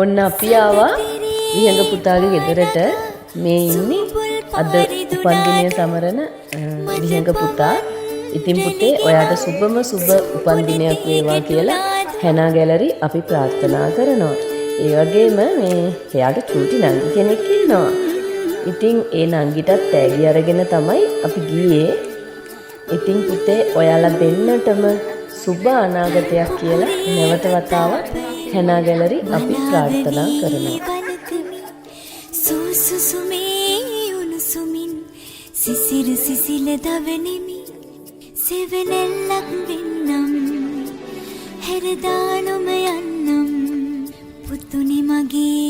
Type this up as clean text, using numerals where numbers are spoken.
ඔන්න අපි ආවා විහඟ පුතාගේ ගෙදරට. මේ ඉන්නේ අද උපන්දිනය සමරන විහඟ පුතා. ඉතින් පුතේ ඔයාට සුබම සුබ උපන්දිනයක් වේවා කියලා හැනා ගැලරි අපි ප්‍රාර්ථනා කරනවා. ඒ වගේම මේ එයාට චූටි නංගි කෙනෙක් ඉන්නවා. ඉතින් ඒ නංගිටත් තෑගි අරගෙන තමයි අපි ගියේ. ඉතින් පුතේ ඔයාලා දෙන්නටම සුබ අනාගතයක් කියලා නැවත වතාවක් හැනා ගැලරි අපි ප්‍රාර්ථනා කරනවා. සුසුසුමේ උණුසුමින් සිසිර සිසිල දවනෙමි සෙවණැල්ලක් වෙන්නම් හැරදානොම යන්නම් පුතුනි මගේ